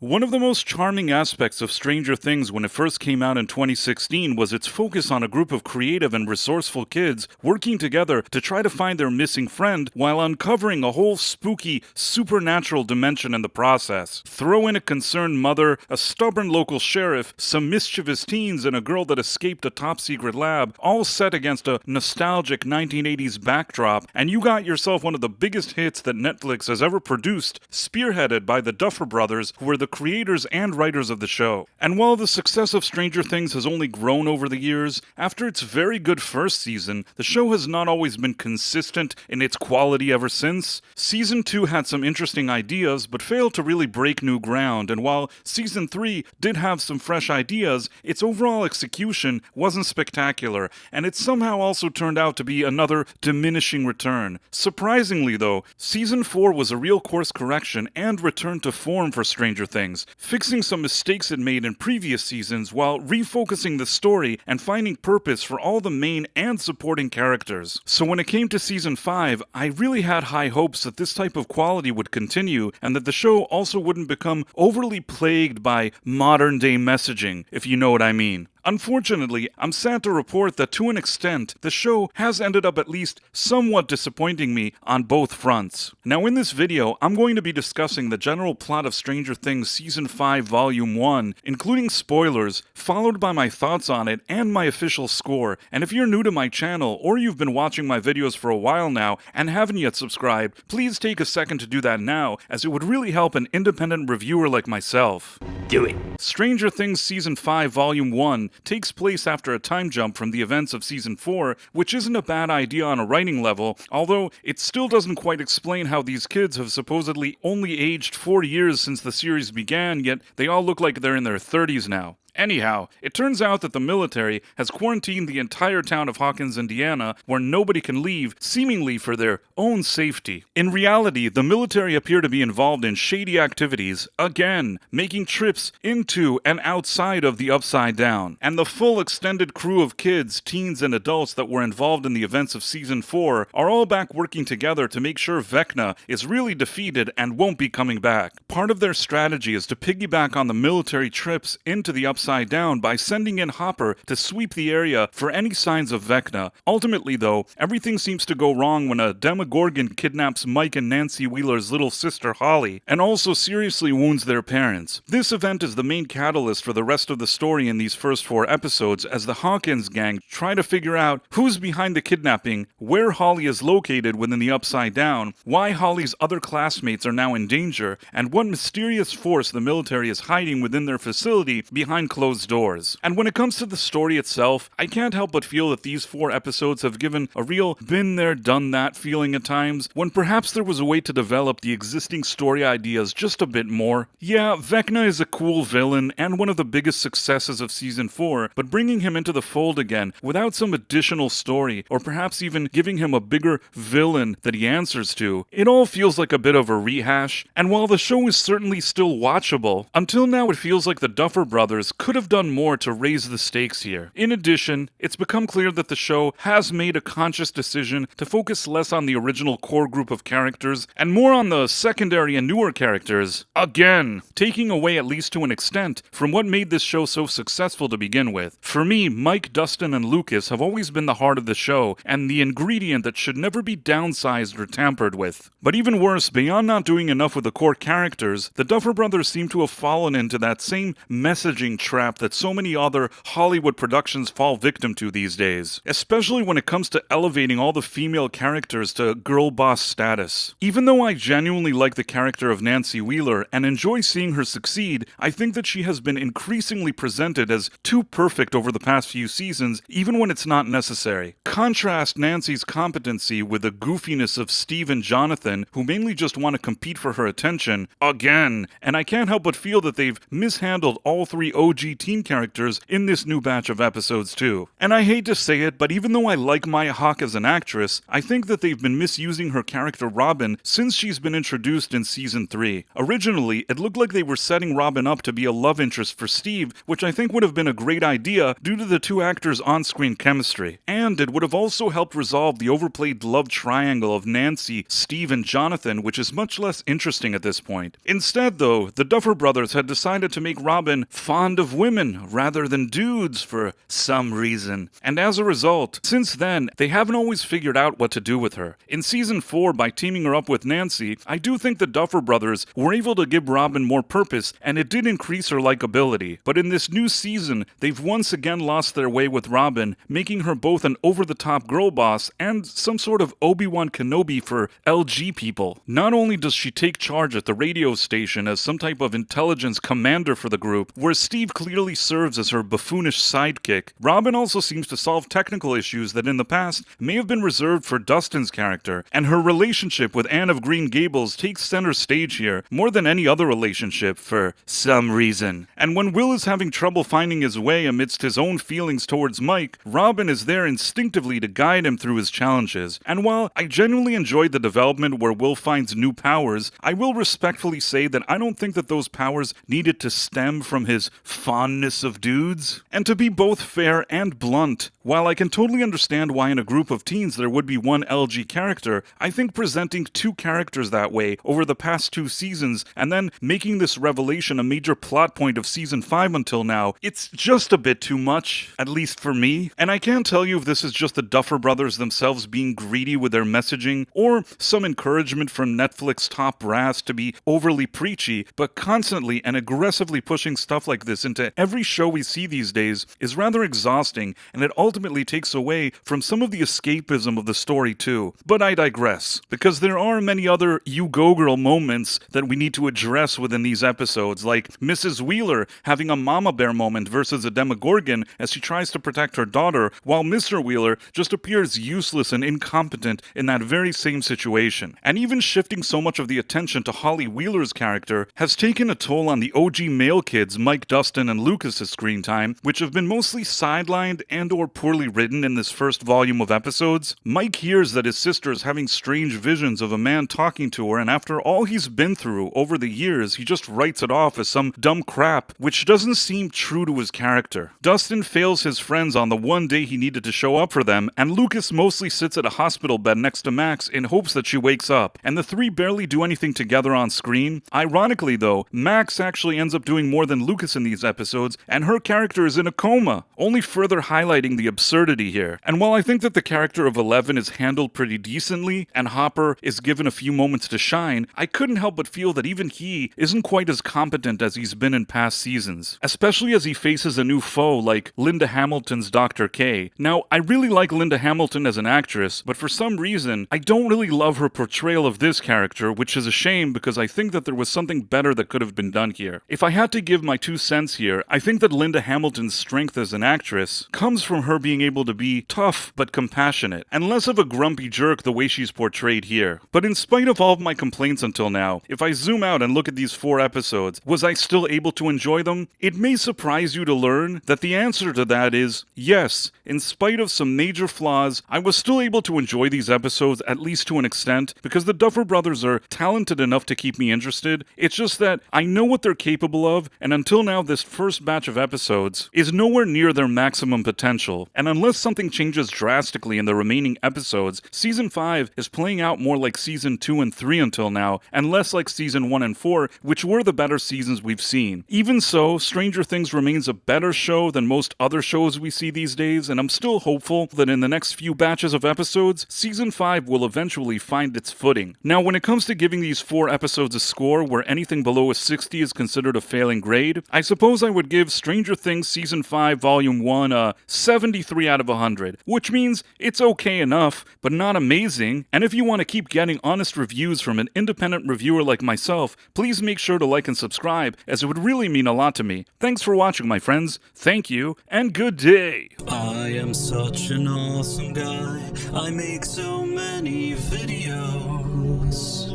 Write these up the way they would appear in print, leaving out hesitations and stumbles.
One of the most charming aspects of Stranger Things when it first came out in 2016 was its focus on a group of creative and resourceful kids working together to try to find their missing friend while uncovering a whole spooky, supernatural dimension in the process. Throw in a concerned mother, a stubborn local sheriff, some mischievous teens, and a girl that escaped a top-secret lab, all set against a nostalgic 1980s backdrop, and you got yourself one of the biggest hits that Netflix has ever produced, spearheaded by the Duffer Brothers, who were the creators and writers of the show. And while the success of Stranger Things has only grown over the years, after its very good first season, the show has not always been consistent in its quality ever since. Season 2 had some interesting ideas, but failed to really break new ground, and while Season 3 did have some fresh ideas, its overall execution wasn't spectacular, and it somehow also turned out to be another diminishing return. Surprisingly though, Season 4 was a real course correction and return to form for Stranger Things, fixing some mistakes it made in previous seasons while refocusing the story and finding purpose for all the main and supporting characters. So when it came to Season 5, I really had high hopes that this type of quality would continue and that the show also wouldn't become overly plagued by modern-day messaging, if you know what I mean. Unfortunately, I'm sad to report that to an extent, the show has ended up at least somewhat disappointing me on both fronts. Now in this video, I'm going to be discussing the general plot of Stranger Things Season 5 Volume 1, including spoilers, followed by my thoughts on it and my official score. And if you're new to my channel, or you've been watching my videos for a while now and haven't yet subscribed, please take a second to do that now, as it would really help an independent reviewer like myself. Do it. Stranger Things Season 5 Volume 1 takes place after a time jump from the events of Season 4, which isn't a bad idea on a writing level, although it still doesn't quite explain how these kids have supposedly only aged 4 years since the series began, yet they all look like they're in their 30s now. Anyhow, it turns out that the military has quarantined the entire town of Hawkins, Indiana, where nobody can leave, seemingly for their own safety. In reality, the military appear to be involved in shady activities, again, making trips into and outside of the Upside Down. And the full extended crew of kids, teens, and adults that were involved in the events of Season 4 are all back working together to make sure Vecna is really defeated and won't be coming back. Part of their strategy is to piggyback on the military trips into the Upside Down by sending in Hopper to sweep the area for any signs of Vecna. Ultimately though, everything seems to go wrong when a Demogorgon kidnaps Mike and Nancy Wheeler's little sister Holly, and also seriously wounds their parents. This event is the main catalyst for the rest of the story in these first 4 episodes as the Hawkins gang try to figure out who's behind the kidnapping, where Holly is located within the Upside Down, why Holly's other classmates are now in danger, and what mysterious force the military is hiding within their facility behind closed doors. And when it comes to the story itself, I can't help but feel that these 4 episodes have given a real been there, done that feeling at times, when perhaps there was a way to develop the existing story ideas just a bit more. Yeah, Vecna is a cool villain and one of the biggest successes of Season 4, but bringing him into the fold again without some additional story, or perhaps even giving him a bigger villain that he answers to, it all feels like a bit of a rehash. And while the show is certainly still watchable, until now it feels like the Duffer Brothers could have done more to raise the stakes here. In addition, it's become clear that the show has made a conscious decision to focus less on the original core group of characters and more on the secondary and newer characters, again, taking away at least to an extent from what made this show so successful to begin with. For me, Mike, Dustin, and Lucas have always been the heart of the show and the ingredient that should never be downsized or tampered with. But even worse, beyond not doing enough with the core characters, the Duffer Brothers seem to have fallen into that same messaging trap that so many other Hollywood productions fall victim to these days, especially when it comes to elevating all the female characters to girl boss status. Even though I genuinely like the character of Nancy Wheeler and enjoy seeing her succeed, I think that she has been increasingly presented as too perfect over the past few seasons, even when it's not necessary. Contrast Nancy's competency with the goofiness of Steve and Jonathan, who mainly just want to compete for her attention, again, and I can't help but feel that they've mishandled all 3 OG OG teen characters in this new batch of episodes too. And I hate to say it, but even though I like Maya Hawke as an actress, I think that they've been misusing her character Robin since she's been introduced in Season 3. Originally, it looked like they were setting Robin up to be a love interest for Steve, which I think would have been a great idea due to the two actors' on-screen chemistry. And it would have also helped resolve the overplayed love triangle of Nancy, Steve, and Jonathan, which is much less interesting at this point. Instead, though, the Duffer Brothers had decided to make Robin fond of women rather than dudes for some reason. And as a result, since then, they haven't always figured out what to do with her. In Season 4, by teaming her up with Nancy, I do think the Duffer Brothers were able to give Robin more purpose, and it did increase her likability. But in this new season, they've once again lost their way with Robin, making her both an over-the-top girl boss and some sort of Obi-Wan Kenobi for LG people. Not only does she take charge at the radio station as some type of intelligence commander for the group, where Steve clearly serves as her buffoonish sidekick, Robin also seems to solve technical issues that in the past may have been reserved for Dustin's character, and her relationship with Anne of Green Gables takes center stage here more than any other relationship for some reason. And when Will is having trouble finding his way amidst his own feelings towards Mike, Robin is there instinctively to guide him through his challenges. And while I genuinely enjoyed the development where Will finds new powers, I will respectfully say that I don't think that those powers needed to stem from his fondness of dudes. And to be both fair and blunt, while I can totally understand why in a group of teens there would be one LG character, I think presenting two characters that way over the past two seasons and then making this revelation a major plot point of Season 5 until now, it's just a bit too much, at least for me. And I can't tell you if this is just the Duffer Brothers themselves being greedy with their messaging, or some encouragement from Netflix top brass to be overly preachy, but constantly and aggressively pushing stuff like this into every show we see these days is rather exhausting, and it ultimately takes away from some of the escapism of the story too. But I digress, because there are many other you go girl moments that we need to address within these episodes, like Mrs. Wheeler having a mama bear moment versus a Demogorgon as she tries to protect her daughter, while Mr. Wheeler just appears useless and incompetent in that very same situation. And even shifting so much of the attention to Holly Wheeler's character has taken a toll on the OG male kids Mike, Dustin, and Lucas's screen time, which have been mostly sidelined and or poorly written in this first volume of episodes. Mike hears that his sister is having strange visions of a man talking to her, and after all he's been through over the years, he just writes it off as some dumb crap, which doesn't seem true to his character. Dustin fails his friends on the one day he needed to show up for them, and Lucas mostly sits at a hospital bed next to Max in hopes that she wakes up, and the three barely do anything together on screen. Ironically though, Max actually ends up doing more than Lucas in these episodes, and her character is in a coma, only further highlighting the absurdity here. And while I think that the character of Eleven is handled pretty decently, and Hopper is given a few moments to shine, I couldn't help but feel that even he isn't quite as competent as he's been in past seasons, especially as he faces a new foe like Linda Hamilton's Dr. K. Now, I really like Linda Hamilton as an actress, but for some reason, I don't really love her portrayal of this character, which is a shame because I think that there was something better that could have been done here. If I had to give my 2 cents here, I think that Linda Hamilton's strength as an actress comes from her being able to be tough but compassionate, and less of a grumpy jerk the way she's portrayed here. But in spite of all of my complaints until now, if I zoom out and look at these 4 episodes, was I still able to enjoy them? It may surprise you to learn that the answer to that is yes. In spite of some major flaws, I was still able to enjoy these episodes at least to an extent because the Duffer Brothers are talented enough to keep me interested. It's just that I know what they're capable of, and until now this first batch of episodes is nowhere near their maximum potential. And unless something changes drastically in the remaining episodes, Season 5 is playing out more like Season 2 and 3 until now, and less like Season 1 and 4, which were the better seasons we've seen. Even so, Stranger Things remains a better show than most other shows we see these days, and I'm still hopeful that in the next few batches of episodes, Season 5 will eventually find its footing. Now, when it comes to giving these 4 episodes a score where anything below a 60 is considered a failing grade, I suppose I would give Stranger Things Season 5 Volume 1 a 73 out of 100, which means it's okay enough, but not amazing. And if you want to keep getting honest reviews from an independent reviewer like myself, please make sure to like and subscribe, as it would really mean a lot to me. Thanks for watching, my friends. Thank you, and good day. I am such an awesome guy. I make so many videos.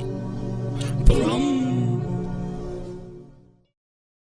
Brum.